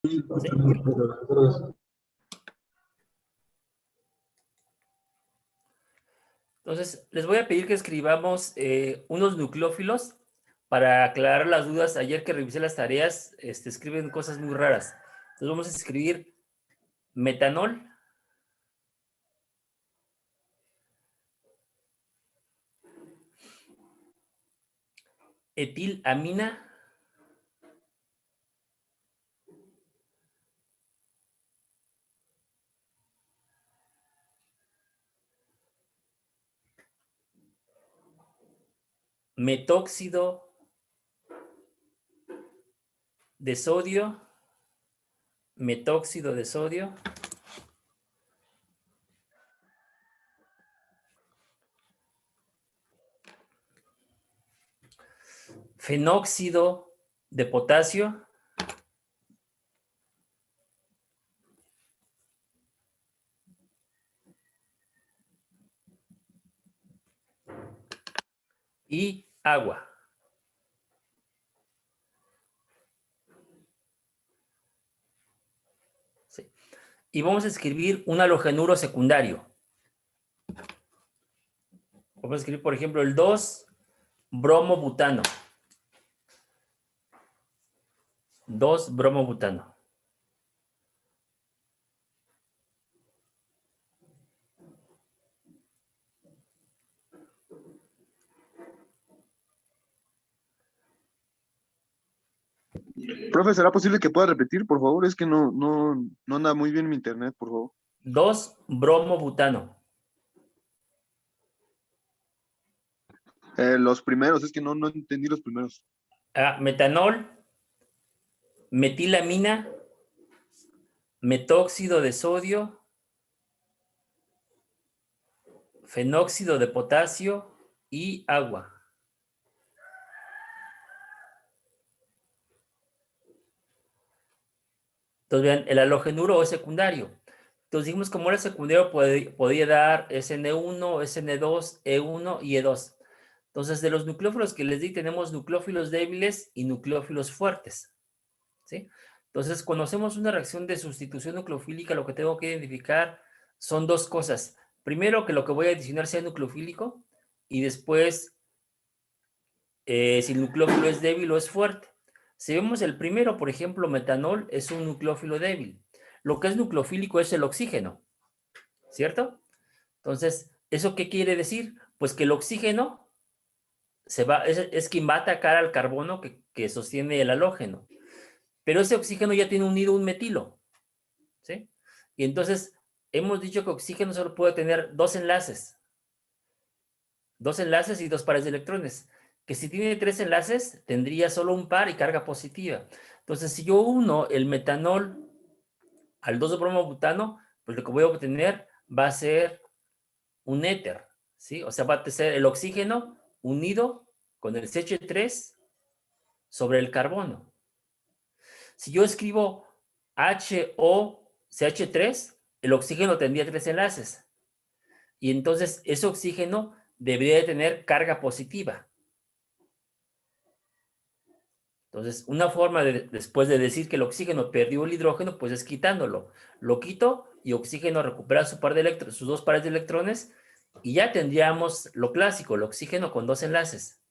¿Sí? Entonces, les voy a pedir que escribamos unos nucleófilos para aclarar las dudas. Ayer que revisé las tareas, escriben cosas muy raras. Entonces, vamos a escribir metanol, etilamina, metóxido de sodio, metóxido de sodio, fenóxido de potasio, y agua. ¿Sí? Y vamos a escribir un halogenuro secundario. Vamos a escribir, por ejemplo, el 2-bromobutano. 2-bromobutano. Profe, ¿será posible que pueda repetir, por favor? Es que no anda muy bien mi internet, por favor. 2-bromobutano. Los primeros, es que no entendí los primeros. Metanol, metilamina, metóxido de sodio, fenóxido de potasio y agua. Entonces, vean, el halogenuro es secundario. Entonces, dijimos como era secundario, podía dar SN1, SN2, E1 y E2. Entonces, de los nucleófilos que les di, tenemos nucleófilos débiles y nucleófilos fuertes. ¿Sí? Entonces, cuando hacemos una reacción de sustitución nucleofílica, lo que tengo que identificar son dos cosas. Primero, que lo que voy a adicionar sea nucleofílico, y después, si el nucleófilo es débil o es fuerte. Si vemos el primero, por ejemplo, metanol es un nucleófilo débil. Lo que es nucleofílico es el oxígeno, ¿cierto? Entonces, ¿eso qué quiere decir? Pues que el oxígeno es quien va a atacar al carbono que sostiene el halógeno. Pero ese oxígeno ya tiene unido un metilo, ¿sí? Y entonces, hemos dicho que oxígeno solo puede tener dos enlaces y dos pares de electrones. Que si tiene tres enlaces, tendría solo un par y carga positiva. Entonces, si yo uno el metanol al 2-bromobutano, pues lo que voy a obtener va a ser un éter, ¿sí? O sea, va a ser el oxígeno unido con el CH3 sobre el carbono. Si yo escribo HOCH3, el oxígeno tendría tres enlaces. Y entonces ese oxígeno debería de tener carga positiva. Entonces, una forma después de decir que el oxígeno perdió el hidrógeno, pues es quitándolo. Lo quito y oxígeno recupera sus dos pares de electrones y ya tendríamos lo clásico, el oxígeno con dos enlaces.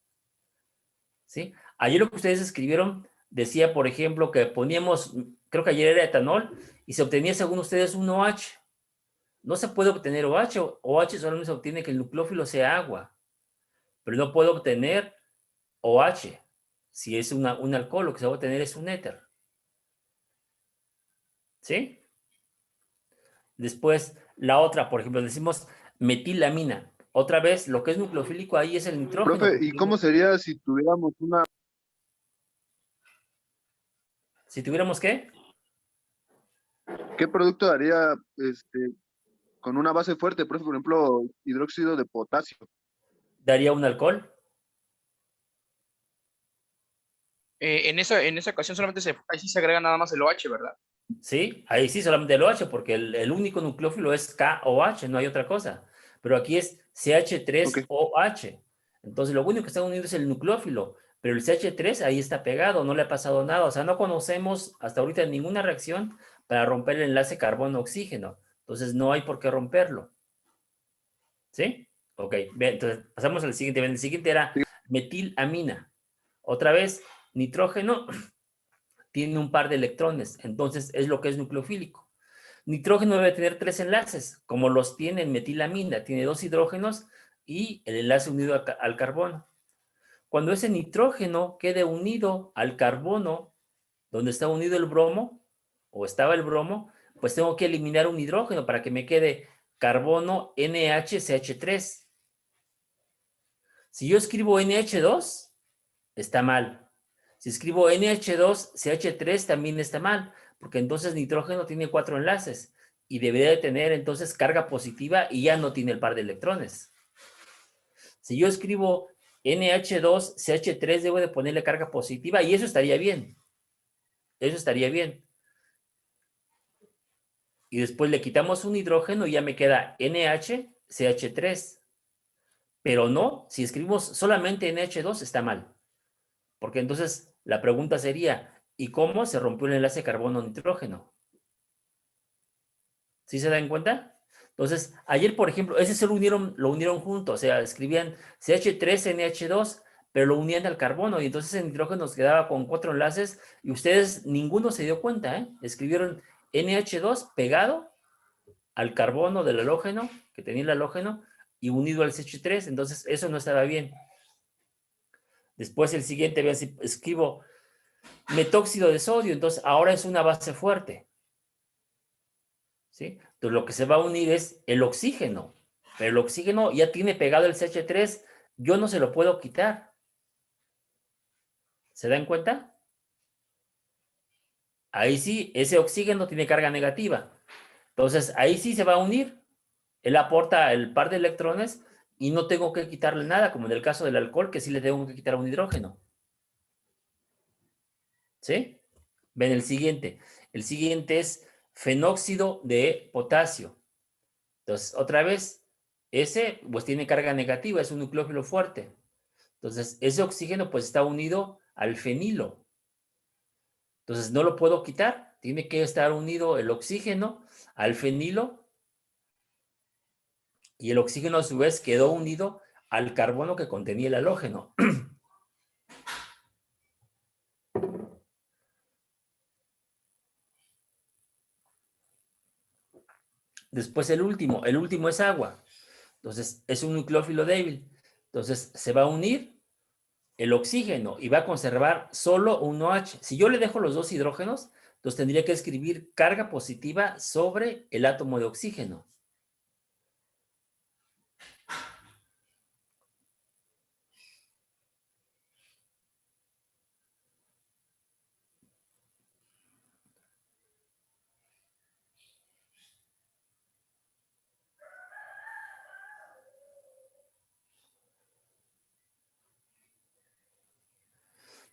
¿Sí? Ayer lo que ustedes escribieron decía, por ejemplo, que poníamos, creo que ayer era etanol, y se obtenía, según ustedes, un OH. No se puede obtener OH. OH solamente se obtiene que el nucleófilo sea agua, pero no puedo obtener OH. Si es un alcohol, lo que se va a obtener es un éter. ¿Sí? Después, la otra, por ejemplo, decimos metilamina. Otra vez, lo que es nucleofílico ahí es el nitrógeno. Profe, ¿y cómo sería si tuviéramos Si tuviéramos, ¿qué? qué producto daría con una base fuerte? Profe, por ejemplo, hidróxido de potasio. Daría un alcohol. En esa ocasión solamente ahí sí se agrega nada más el OH, ¿verdad? ¿Sí? Ahí sí solamente el OH, porque el único nucleófilo es KOH, no hay otra cosa. Pero aquí es Ok, CH3OH. Entonces, lo único que está unido es el nucleófilo. Pero el CH3 ahí está pegado, no le ha pasado nada. O sea, no conocemos hasta ahorita ninguna reacción para romper el enlace carbono-oxígeno. Entonces, no hay por qué romperlo. ¿Sí? Ok, bien, entonces pasamos al siguiente. El siguiente era metilamina. Otra vez, nitrógeno tiene un par de electrones, entonces es lo que es nucleofílico. Nitrógeno debe tener 3 enlaces, como los tiene en metilamina. Tiene 2 hidrógenos y el enlace unido al carbono. Cuando ese nitrógeno quede unido al carbono, donde está unido el bromo, o estaba el bromo, pues tengo que eliminar un hidrógeno para que me quede carbono NHCH3. Si yo escribo NH2, está mal. Si escribo NH2CH3 también está mal, porque entonces nitrógeno tiene 4 enlaces y debería de tener entonces carga positiva y ya no tiene el par de electrones. Si yo escribo NH2CH3 debo de ponerle carga positiva y eso estaría bien. Eso estaría bien. Y después le quitamos un hidrógeno y ya me queda NHCH3. Pero no, si escribimos solamente NH2 está mal. Porque entonces la pregunta sería, ¿y cómo se rompió el enlace carbono-nitrógeno? ¿Sí se dan cuenta? Entonces, ayer, por ejemplo, ese se lo unieron juntos, o sea, escribían CH3NH2, pero lo unían al carbono y entonces el nitrógeno nos quedaba con 4 enlaces y ustedes, ninguno se dio cuenta, ¿eh? Escribieron NH2 pegado al carbono del halógeno, que tenía el halógeno, y unido al CH3, entonces eso no estaba bien. Después el siguiente, vean si escribo metóxido de sodio, entonces ahora es una base fuerte. ¿Sí? Entonces lo que se va a unir es el oxígeno, pero el oxígeno ya tiene pegado el CH3, yo no se lo puedo quitar. ¿Se dan cuenta? Ahí sí, ese oxígeno tiene carga negativa. Entonces ahí sí se va a unir. Él aporta el par de electrones y no tengo que quitarle nada, como en el caso del alcohol, que sí le tengo que quitar un hidrógeno. ¿Sí? Ven el siguiente. El siguiente es fenóxido de potasio. Entonces, otra vez, ese pues tiene carga negativa, es un nucleófilo fuerte. Entonces, ese oxígeno pues está unido al fenilo. Entonces, no lo puedo quitar. Tiene que estar unido el oxígeno al fenilo y el oxígeno a su vez quedó unido al carbono que contenía el halógeno. Después el último es agua. Entonces, es un nucleófilo débil. Entonces, se va a unir el oxígeno y va a conservar solo un OH. Si yo le dejo los 2 hidrógenos, entonces tendría que escribir carga positiva sobre el átomo de oxígeno.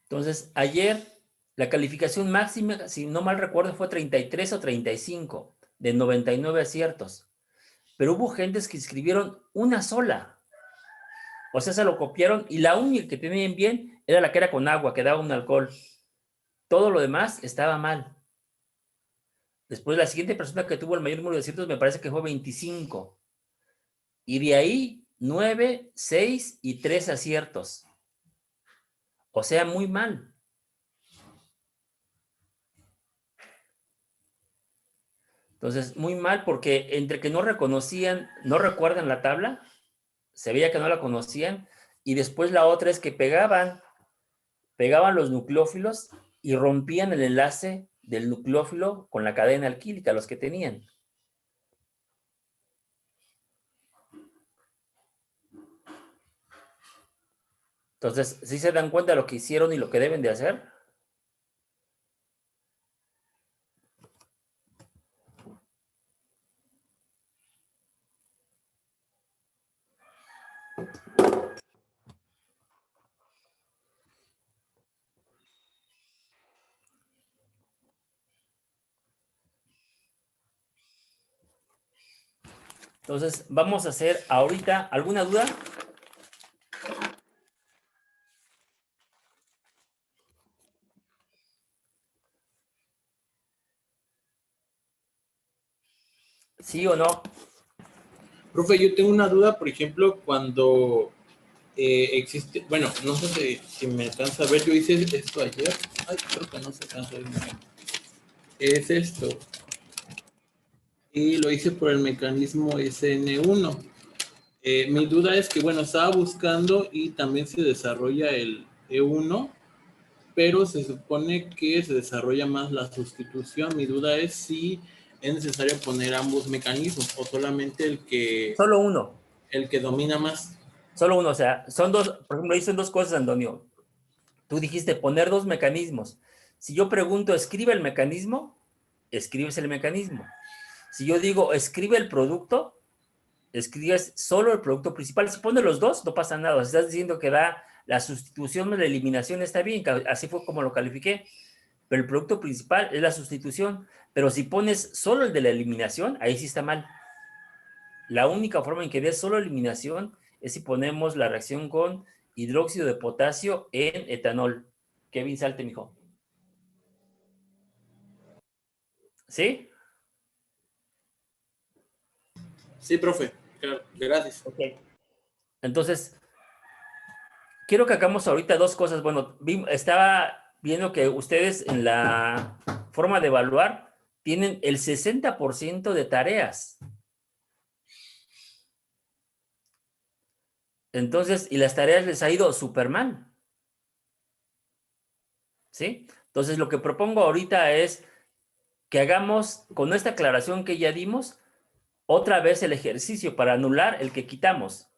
Entonces, ayer la calificación máxima, si no mal recuerdo, fue 33 o 35 de 99 aciertos. Pero hubo gentes que escribieron una sola. O sea, se lo copiaron y la única que tenían bien era la que era con agua, que daba un alcohol. Todo lo demás estaba mal. Después, la siguiente persona que tuvo el mayor número de aciertos me parece que fue 25. Y de ahí, 9, 6 y 3 aciertos. O sea, muy mal. Entonces, muy mal porque entre que no reconocían, no recuerdan la tabla, se veía que no la conocían, y después la otra es que pegaban los nucleófilos y rompían el enlace del nucleófilo con la cadena alquílica, los que tenían. Entonces, ¿sí se dan cuenta de lo que hicieron y lo que deben de hacer? Entonces, vamos a hacer ahorita, ¿alguna duda? ¿Sí o no? Profe, yo tengo una duda, por ejemplo, cuando existe, bueno, no sé si me alcanza a ver, yo hice esto ayer. Ay, creo que no se alcanza a ver. Es esto. Y lo hice por el mecanismo SN1. Mi duda es que, bueno, estaba buscando y también se desarrolla el E1, pero se supone que se desarrolla más la sustitución. Mi duda es si es necesario poner ambos mecanismos o solamente Solo uno. el que domina más. Solo uno. O sea, son dos, por ejemplo, dicen dos cosas, Antonio. Tú dijiste poner dos mecanismos. Si yo pregunto, escribe el mecanismo, escribes el mecanismo. Si yo digo, escribe el producto, escribes solo el producto principal. Si pones los dos, no pasa nada. Si estás diciendo que da la sustitución o la eliminación, está bien. Así fue como lo califiqué. Pero el producto principal es la sustitución. Pero si pones solo el de la eliminación, ahí sí está mal. La única forma en que dé solo eliminación es si ponemos la reacción con hidróxido de potasio en etanol. Kevin, salte, mijo. ¿Sí? Sí, profe. Claro, gracias. Ok. Entonces, quiero que hagamos ahorita dos cosas. Bueno, estaba viendo que ustedes en la forma de evaluar tienen el 60% de tareas. Entonces, y las tareas les ha ido súper mal. ¿Sí? Entonces, lo que propongo ahorita es que hagamos, con esta aclaración que ya dimos, otra vez el ejercicio para anular el que quitamos.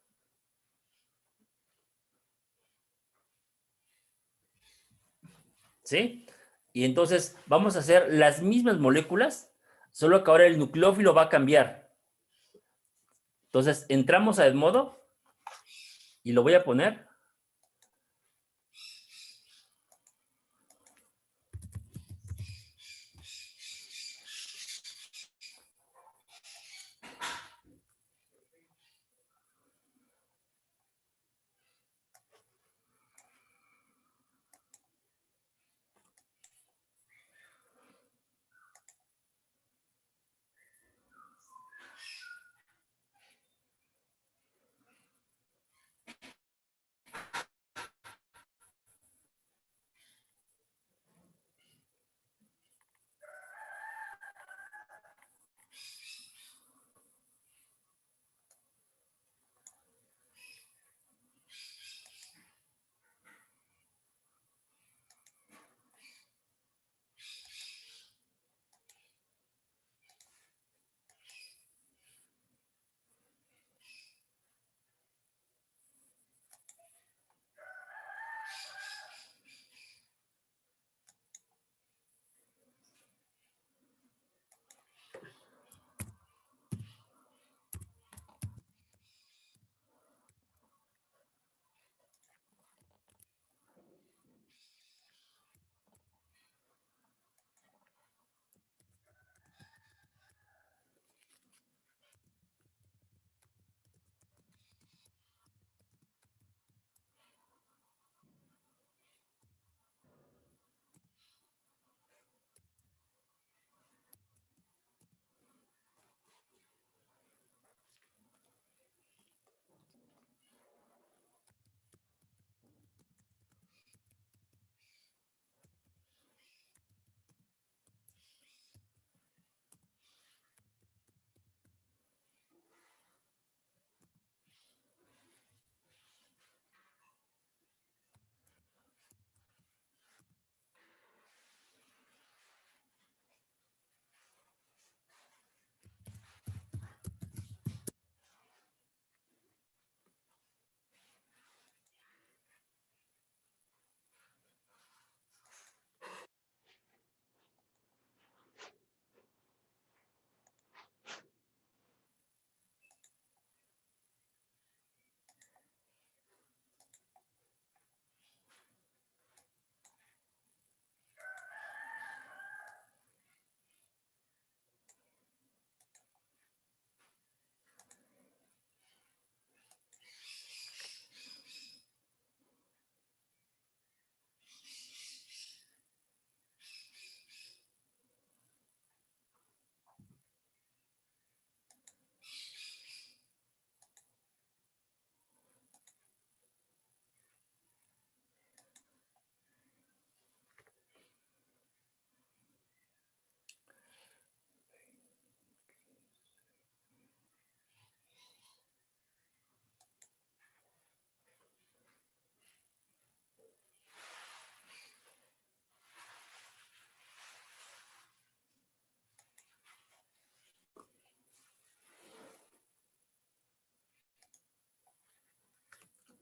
¿Sí? Y entonces vamos a hacer las mismas moléculas, solo que ahora el nucleófilo va a cambiar. Entonces, entramos a Edmodo y lo voy a poner.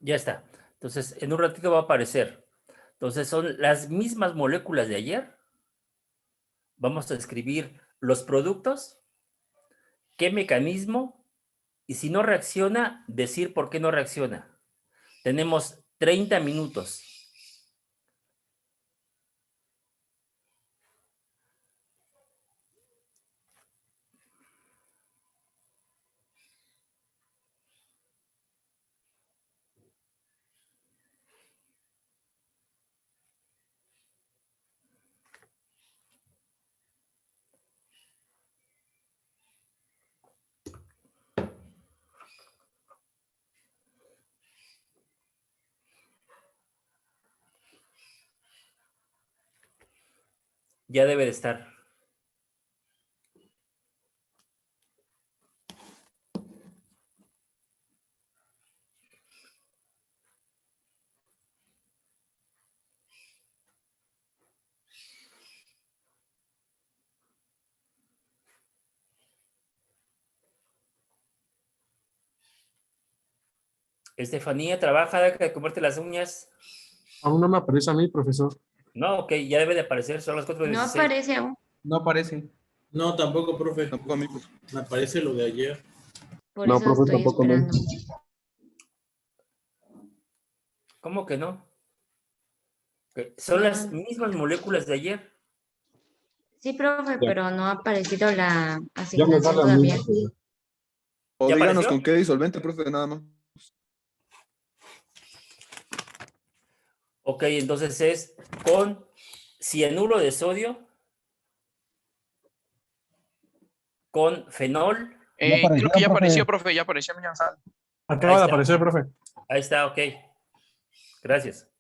Ya está. Entonces, en un ratito va a aparecer. Entonces, son las mismas moléculas de ayer. Vamos a escribir los productos, qué mecanismo, y si no reacciona, decir por qué no reacciona. Tenemos 30 minutos. Ya debe de estar. Estefanía, trabaja, deja de comerte las uñas. Aún no me aparece a mí, profesor. No, ok, ya debe de aparecer, son las No 4:16. aparece aún. No aparece. No, tampoco, profe. Tampoco a mí, pues. Me aparece lo de ayer. Por No, eso profe, estoy tampoco no. esperando. ¿Cómo que no? Ok, son las mismas moléculas de ayer. Sí, profe, Ya. pero no ha aparecido la Ya me asignación sale a mí. todavía. O ¿Ya díganos apareció? con qué disolvente, profe, nada más. Ok, entonces es con cianuro de sodio, con fenol. Creo que ya apareció, profe. Ya apareció mi sal. Acaba Ahí de está. aparecer, profe. Ahí está, ok. Gracias.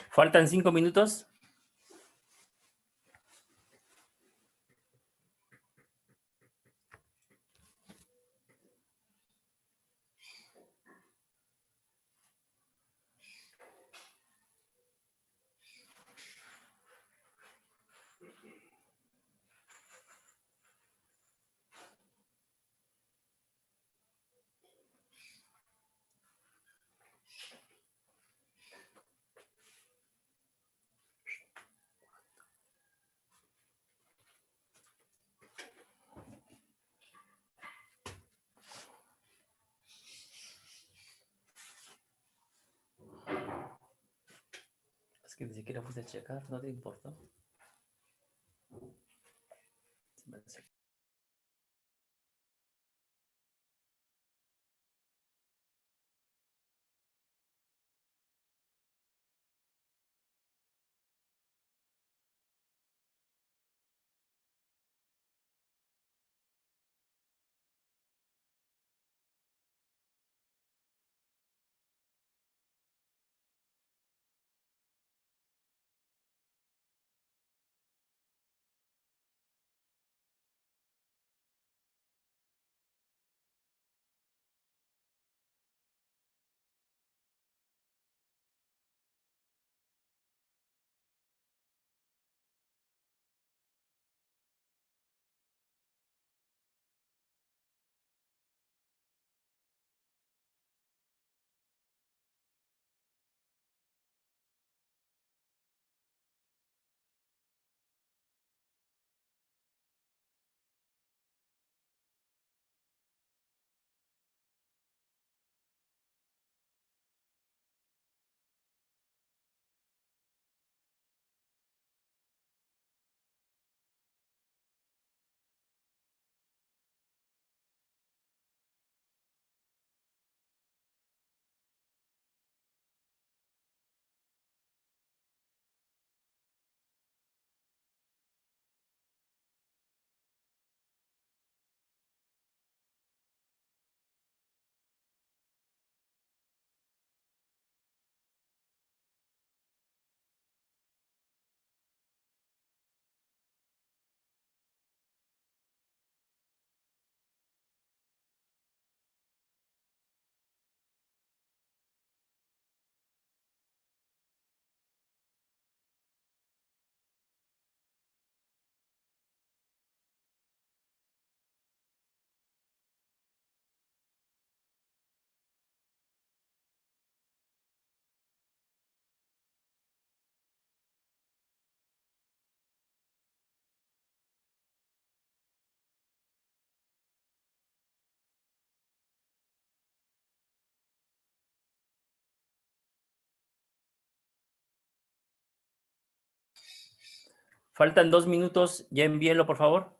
Faltan 5 minutos. Es que ni siquiera puse a checar, no te importó. Faltan 2 minutos, ya envíenlo, por favor.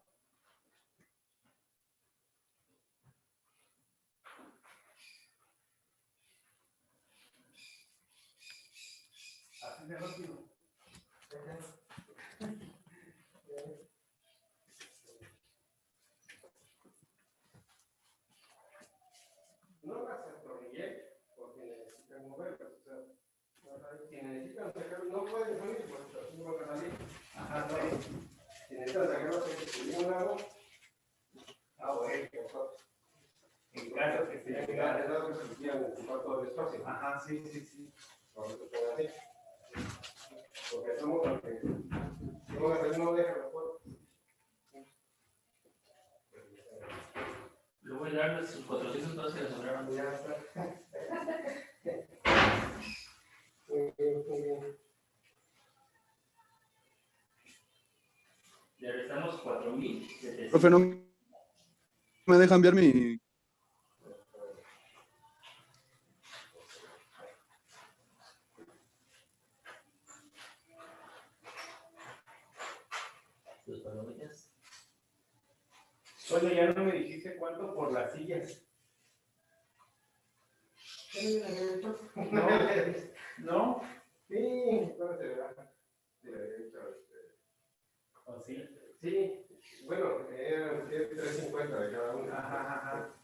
No las atornillé porque necesitan moverlas. O sea, si necesitan sacarlo, no pueden salir porque así no van a salir. Ajá, no. Si necesitan sacarlo, hay que subir un lado. Bueno, en caso que se llegara, en caso que se quieran ocupar todo el espacio. Ajá, sí, sí, sí. Por eso se puede hacer. Porque somos los que si van a hacer no dejan la puerta. Le voy a dar sus 400 pesos que le sobraron. Ya está. Muy bien, muy bien. Le restamos 4,700. Profe, no me deja enviar mi... ¿Tus palomitas? Oye, ya no me dijiste cuánto por las sillas. No, ¿No? sí, ¿cuándo se verá? ¿O sí? Sí, bueno, eran 3.50 de cada uno. Ajá, ajá.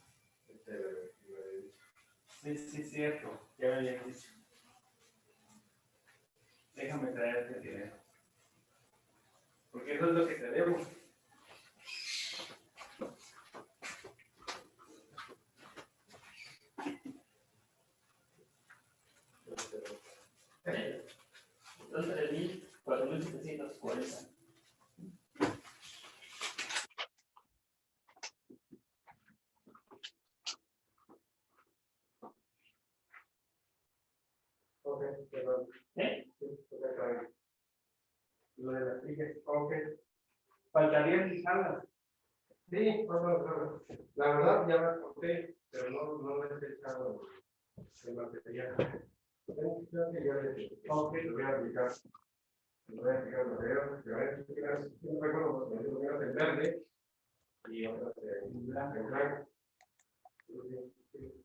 Sí, sí, cierto. Ya me había dicho. Déjame traerte el video. Porque eso es lo que tenemos. Entonces, 4.740. Ok, perdón. Lo de las sillas, ok. Faltarían fijarlas. Sí, bueno, la verdad ya las compré, pero no les he echado el material. Creo que ya les ok, lo voy a aplicar. Lo voy a aplicar los dedos, que a ver, no recuerdo porque lo voy a hacer verde y otras en blanco.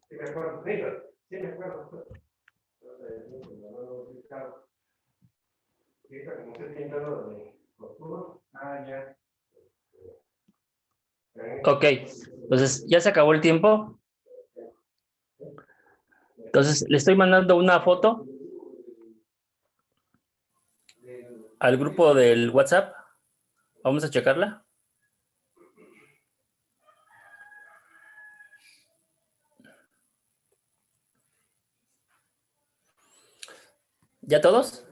Sí, me acuerdo, sí, me acuerdo. Como se pintado de oscuro. Ah, ya. Ok, entonces ya se acabó el tiempo. Entonces le estoy mandando una foto al grupo del WhatsApp. Vamos a checarla. ¿Ya todos?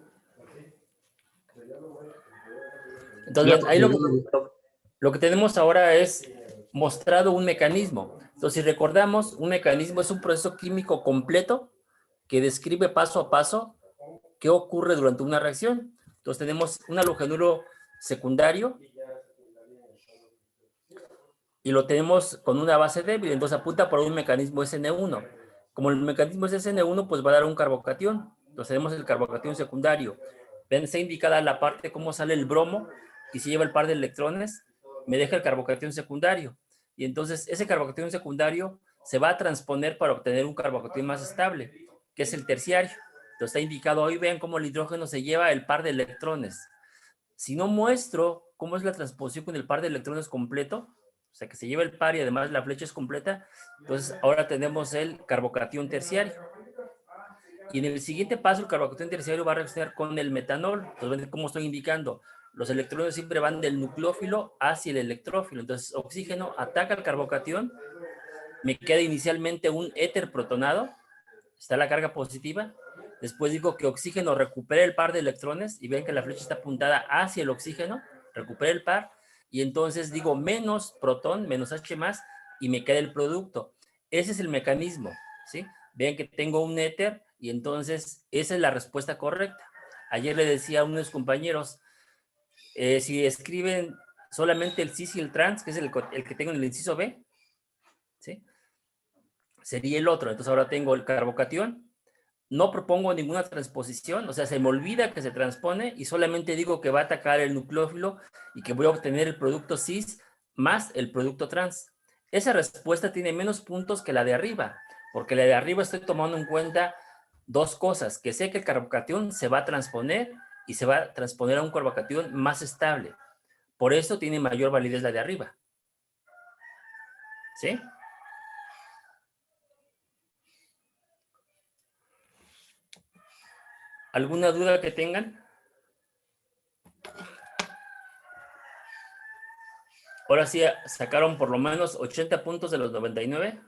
Entonces, ahí lo que tenemos ahora es mostrado un mecanismo. Entonces, si recordamos, un mecanismo es un proceso químico completo que describe paso a paso qué ocurre durante una reacción. Entonces, tenemos un halogenuro secundario y lo tenemos con una base débil. Entonces, apunta por un mecanismo SN1. Como el mecanismo es SN1, pues va a dar un carbocatión. Entonces, tenemos el carbocatión secundario. Ven, está indicada la parte cómo sale el bromo y si lleva el par de electrones, me deja el carbocatión secundario. Y entonces ese carbocatión secundario se va a transponer para obtener un carbocatión más estable, que es el terciario. Entonces está indicado ahí, vean cómo el hidrógeno se lleva el par de electrones. Si no muestro cómo es la transposición con el par de electrones completo, o sea que se lleva el par y además la flecha es completa, entonces ahora tenemos el carbocatión terciario. Y en el siguiente paso, el carbocatión terciario va a reaccionar con el metanol. Entonces, ven cómo estoy indicando. Los electrones siempre van del nucleófilo hacia el electrófilo. Entonces, oxígeno ataca el carbocatión. Me queda inicialmente un éter protonado. Está la carga positiva. Después digo que oxígeno recupera el par de electrones. Y ven que la flecha está apuntada hacia el oxígeno. Recupera el par. Y entonces digo menos protón, menos H más. Y me queda el producto. Ese es el mecanismo, ¿sí? Ven que tengo un éter y entonces esa es la respuesta correcta. Ayer le decía a unos compañeros, si escriben solamente el cis y el trans, que es el que tengo en el inciso B, ¿sí? Sería el otro. Entonces ahora tengo el carbocatión, no propongo ninguna transposición, o sea, se me olvida que se transpone y solamente digo que va a atacar el nucleófilo y que voy a obtener el producto cis más el producto trans. Esa respuesta tiene menos puntos que la de arriba, porque la de arriba estoy tomando en cuenta dos cosas, que sé que el carbocatión se va a transponer y se va a transponer a un carbocatión más estable. Por eso tiene mayor validez la de arriba. ¿Sí? ¿Alguna duda que tengan? Ahora sí sacaron por lo menos 80 puntos de los 99.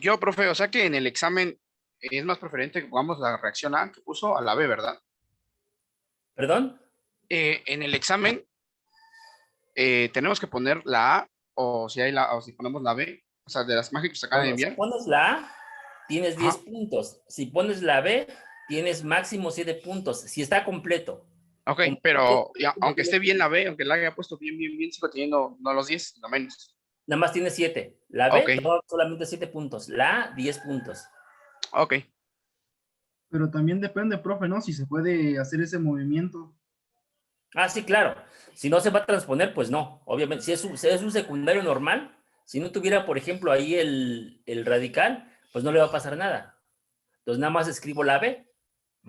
Yo, profe, o sea que en el examen es más preferente que pongamos la reacción A que puso a la B, ¿verdad? ¿Perdón? En el examen tenemos que poner la A o si ponemos la B, o sea, de las imágenes que se acaban de Bueno, si enviar. pones la A, tienes 10 Ajá. puntos. Si pones la B, tienes máximo 7 puntos. Si está completo. Ok, Completo, pero aunque esté 10 bien la puntos. B, aunque la haya puesto bien, sigo teniendo no los 10, no menos. Nada más tiene 7. La Ok, B, no, solamente 7 puntos. La A, 10 puntos. ok. Pero también depende, profe, ¿no? Si se puede hacer ese movimiento. Ah, sí, claro. Si no se va a transponer, pues no. Obviamente, si es un secundario normal, si no tuviera, por ejemplo, ahí el radical, pues no le va a pasar nada. Entonces nada más escribo la B.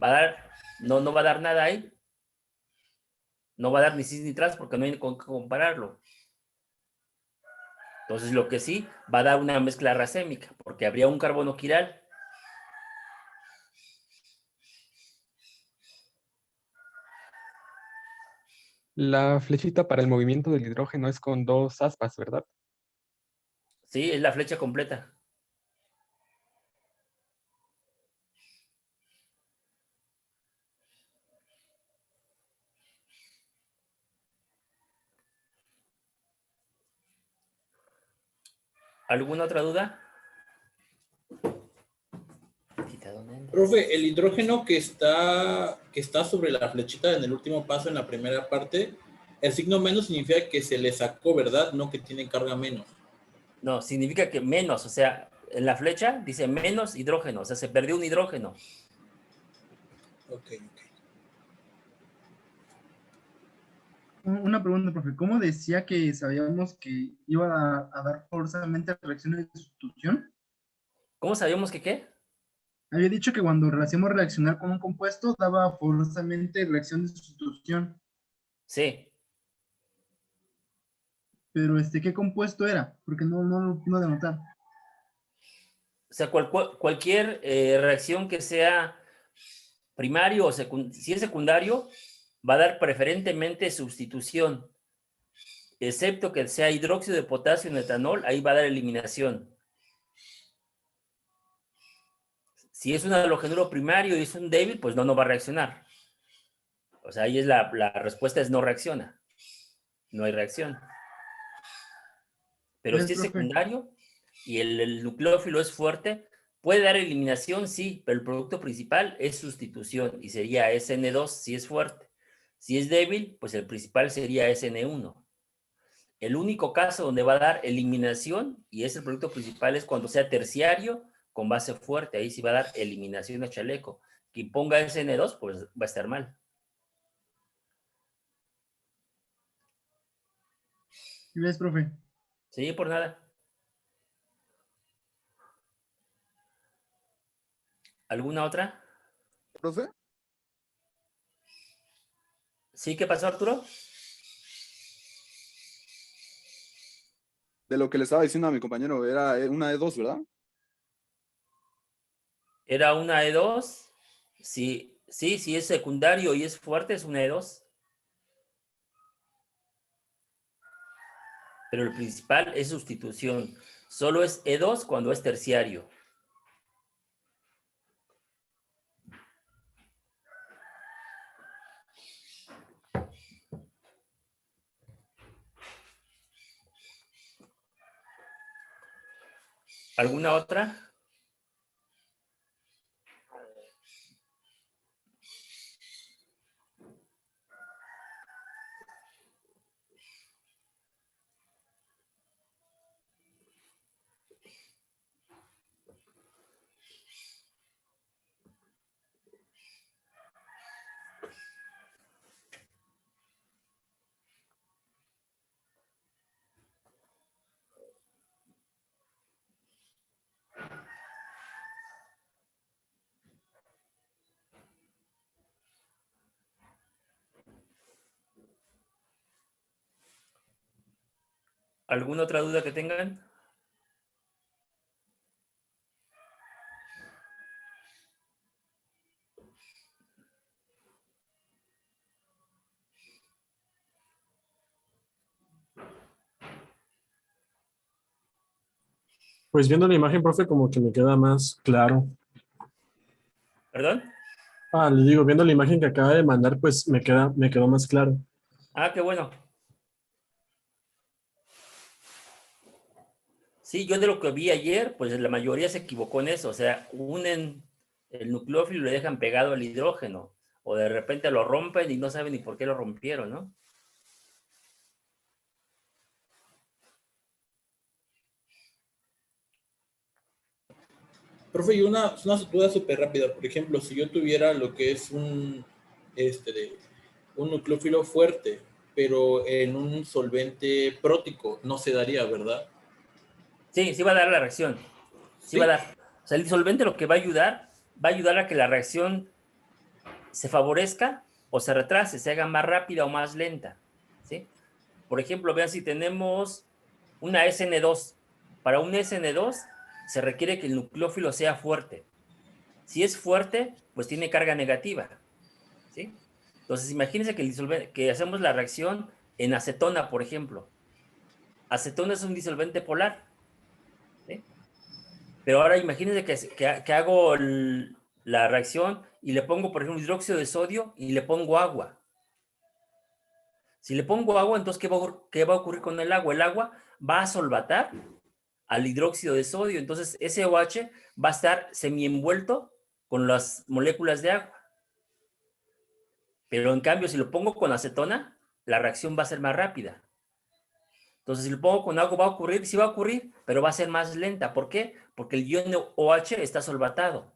Va a dar, no va a dar nada ahí. No va a dar ni cis ni trans porque no hay con qué compararlo. Entonces, lo que sí va a dar una mezcla racémica, porque habría un carbono quiral. La flechita para el movimiento del hidrógeno es con dos aspas, ¿verdad? Sí, es la flecha completa. ¿Alguna otra duda? Profe, el hidrógeno que está sobre la flechita en el último paso, en la primera parte, el signo menos significa que se le sacó, ¿verdad? No que tiene carga menos. No, significa que menos, o sea, en la flecha dice menos hidrógeno, o sea, se perdió un hidrógeno. Ok. Una pregunta, profe. ¿Cómo decía que sabíamos que iba a dar forzosamente reacciones de sustitución? ¿Cómo sabíamos que qué? Había dicho que cuando hacíamos reaccionar con un compuesto, daba forzosamente reacción de sustitución. Sí. Pero, ¿qué compuesto era? Porque no de notar. O sea, cualquier reacción que sea primario o si es secundario, va a dar preferentemente sustitución, excepto que sea hidróxido de potasio en etanol, ahí va a dar eliminación. Si es un halogenuro primario y es un débil, pues no va a reaccionar. O sea, ahí es la respuesta es no reacciona. No hay reacción. Pero si es Profe. secundario y el nucleófilo es fuerte, puede dar eliminación, sí, pero el producto principal es sustitución y sería SN2 si es fuerte. Si es débil, pues el principal sería SN1. El único caso donde va a dar eliminación y es el producto principal es cuando sea terciario con base fuerte. Ahí sí va a dar eliminación a chaleco. Quien ponga SN2, pues va a estar mal. ¿Sí ves, profe? Sí, por nada. ¿Alguna otra? ¿Profe? ¿Sí? ¿Qué pasó, Arturo? De lo que le estaba diciendo a mi compañero, era una E2, ¿verdad? Era una E2. Sí, si es secundario y es fuerte, es una E2. Pero el principal es sustitución. Solo es E2 cuando es terciario. ¿Alguna otra? ¿Alguna otra duda que tengan? Pues viendo la imagen, profe, como que me queda más claro. ¿Perdón? Le digo, viendo la imagen que acaba de mandar, pues me quedó más claro. Ah, qué bueno. Sí, yo de lo que vi ayer, pues la mayoría se equivocó en eso. O sea, unen el nucleófilo y le dejan pegado al hidrógeno. O de repente lo rompen y no saben ni por qué lo rompieron, ¿no? Profe, y una duda súper rápida. Por ejemplo, si yo tuviera lo que es un nucleófilo fuerte, pero en un solvente prótico, no se daría, ¿verdad? Sí, sí va a dar la reacción. Sí va a dar. O sea, el disolvente lo que va a ayudar a que la reacción se favorezca o se retrase, se haga más rápida o más lenta, ¿sí? Por ejemplo, vean si tenemos una SN2. Para un SN2 se requiere que el nucleófilo sea fuerte. Si es fuerte, pues tiene carga negativa, ¿sí? Entonces, imagínense que hacemos la reacción en acetona, por ejemplo. Acetona es un disolvente polar, ¿sí? Pero ahora imagínense que hago la reacción y le pongo, por ejemplo, hidróxido de sodio y le pongo agua. Si le pongo agua, entonces, ¿qué va a ocurrir con el agua? El agua va a solvatar al hidróxido de sodio. Entonces, ese OH va a estar semienvuelto con las moléculas de agua. Pero en cambio, si lo pongo con acetona, la reacción va a ser más rápida. Entonces, si lo pongo con agua, va a ocurrir, sí va a ocurrir, pero va a ser más lenta. ¿Por qué? Porque el ion OH está solvatado.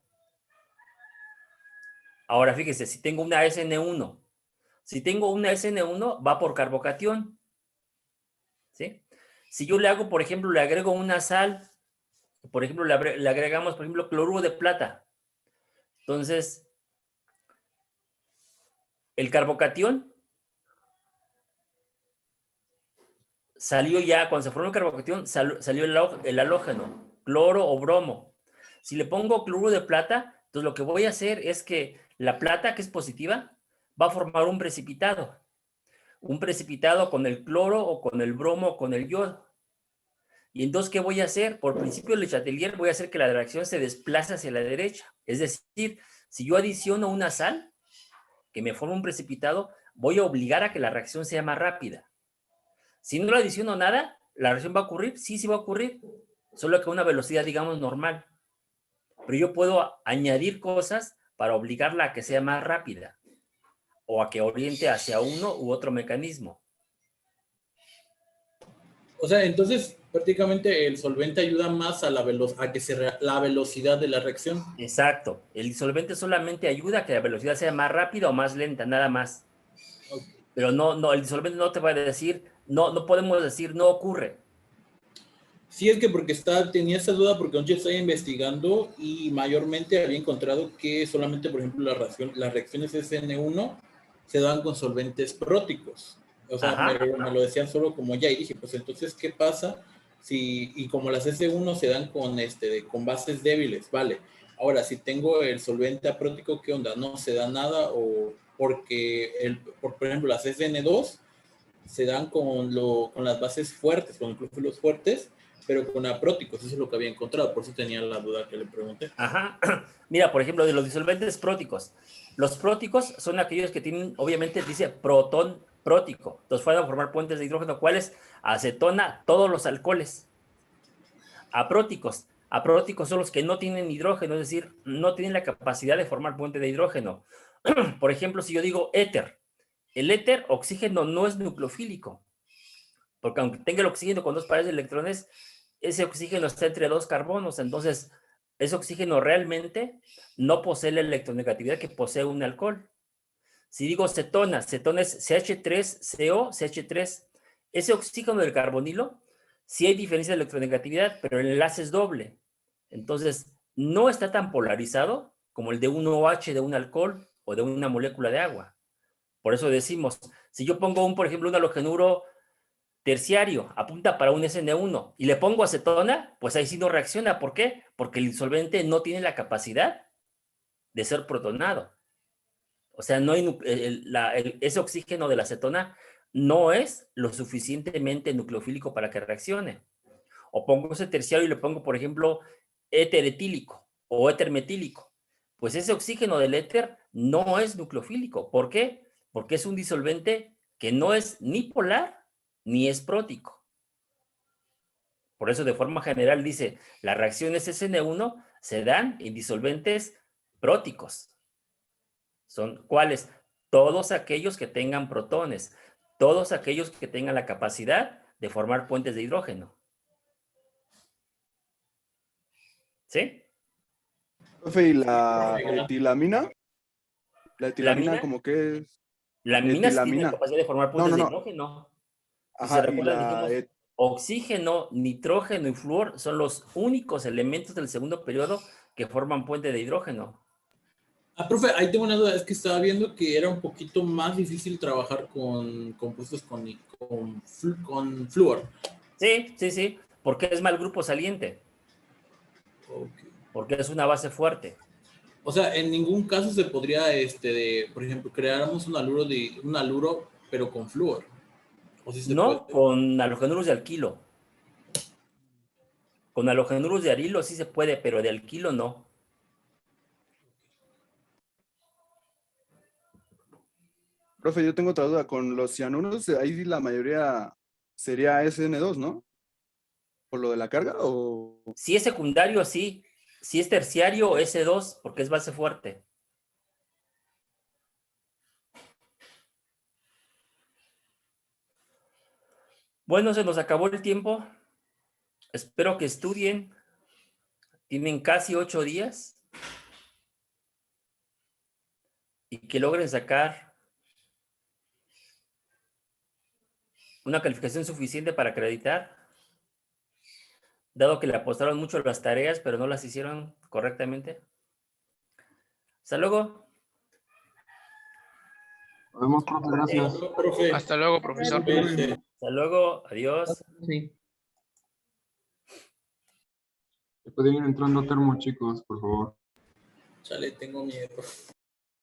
Ahora, fíjese, si tengo una SN1, va por carbocatión, ¿sí? Si yo le hago, por ejemplo, le agrego una sal, por ejemplo, le agregamos, por ejemplo, cloruro de plata. Entonces, el carbocatión salió ya, cuando se formó el carbocatión, salió el halógeno, cloro o bromo. Si le pongo cloruro de plata, entonces lo que voy a hacer es que la plata, que es positiva, va a formar un precipitado. Un precipitado con el cloro o con el bromo o con el yodo. Y entonces, ¿qué voy a hacer? Por principio de Le Chatelier, voy a hacer que la reacción se desplace hacia la derecha. Es decir, si yo adiciono una sal, que me forma un precipitado, voy a obligar a que la reacción sea más rápida. Si no le adiciono nada, ¿la reacción va a ocurrir? Sí, sí va a ocurrir, solo que a una velocidad, digamos, normal. Pero yo puedo añadir cosas para obligarla a que sea más rápida o a que oriente hacia uno u otro mecanismo. O sea, entonces prácticamente el solvente ayuda más a la velocidad de la reacción. Exacto. El disolvente solamente ayuda a que la velocidad sea más rápida o más lenta, nada más. Okay. Pero no, el disolvente no te va a decir, no podemos decir, no ocurre. Sí, es que porque tenía esa duda porque yo estaba investigando y mayormente había encontrado que solamente, por ejemplo, las reacciones SN1 se dan con solventes próticos. O sea, me lo decían solo como ya, y dije, pues entonces, ¿qué pasa y como las S1 se dan con bases débiles, vale? Ahora, si tengo el solvente aprótico, ¿qué onda? ¿No se da nada? O porque, por ejemplo, las SN2 se dan con las bases fuertes, con nucleófilos fuertes, pero con apróticos, eso es lo que había encontrado, por eso tenía la duda que le pregunté. Ajá. Mira, por ejemplo, de los disolventes próticos. Los próticos son aquellos que tienen, obviamente, dice protón prótico. Entonces, van a formar puentes de hidrógeno, ¿cuáles? Acetona, todos los alcoholes. Apróticos. Apróticos son los que no tienen hidrógeno, es decir, no tienen la capacidad de formar puente de hidrógeno. Por ejemplo, si yo digo éter, el éter, oxígeno, no es nucleofílico, porque aunque tenga el oxígeno con dos pares de electrones, ese oxígeno está entre dos carbonos, entonces ese oxígeno realmente no posee la electronegatividad que posee un alcohol. Si digo cetona, cetona es CH3CO, CH3. Ese oxígeno del carbonilo, sí hay diferencia de electronegatividad, pero el enlace es doble. Entonces, no está tan polarizado como el de un OH de un alcohol o de una molécula de agua. Por eso decimos, si yo pongo por ejemplo, un halogenuro terciario, apunta para un SN1 y le pongo acetona, pues ahí sí no reacciona. ¿Por qué? Porque el disolvente no tiene la capacidad de ser protonado. O sea, no hay, ese oxígeno de la acetona no es lo suficientemente nucleofílico para que reaccione. O pongo ese terciario y le pongo, por ejemplo, éter etílico o éter metílico. Pues ese oxígeno del éter no es nucleofílico. ¿Por qué? Porque es un disolvente que no es ni polar ni es prótico. Por eso, de forma general, dice, las reacciones SN1 se dan en disolventes próticos. ¿Son cuáles? Todos aquellos que tengan protones, todos aquellos que tengan la capacidad de formar puentes de hidrógeno. ¿Sí? Profe, ¿y la etilamina? La etilamina ¿Lamina? como que es... La mina sí tiene la Etilamina. capacidad de formar puentes No, de no. hidrógeno. Si se Ajá, y recuerdan, la... dijimos, oxígeno, nitrógeno y flúor son los únicos elementos del segundo periodo que forman puente de hidrógeno. Ah, profe, ahí tengo una duda, es que estaba viendo que era un poquito más difícil trabajar con compuestos con flúor. Sí, sí, sí, porque es mal grupo saliente, Ok. porque es una base fuerte. O sea, en ningún caso se podría, por ejemplo, creáramos un haluro, pero con flúor. ¿O sí se No, puede? con halogenuros de alquilo. Con halogenuros de arilo sí se puede, pero de alquilo no. Profe, yo tengo otra duda. Con los cianuros, ahí la mayoría sería SN2, ¿no? ¿Por lo de la carga o...? Si es secundario, sí. Si es terciario, S2, porque es base fuerte. Bueno, se nos acabó el tiempo. Espero que estudien. Tienen casi 8 días. Y que logren sacar una calificación suficiente para acreditar, dado que le apostaron mucho a las tareas, pero no las hicieron correctamente. Hasta luego. Nos vemos, profe, gracias. No, profe. Hasta luego, profesor. Cuídense. Hasta luego. Adiós. Sí. Pueden ir entrando termo, chicos, por favor. Chale, tengo miedo.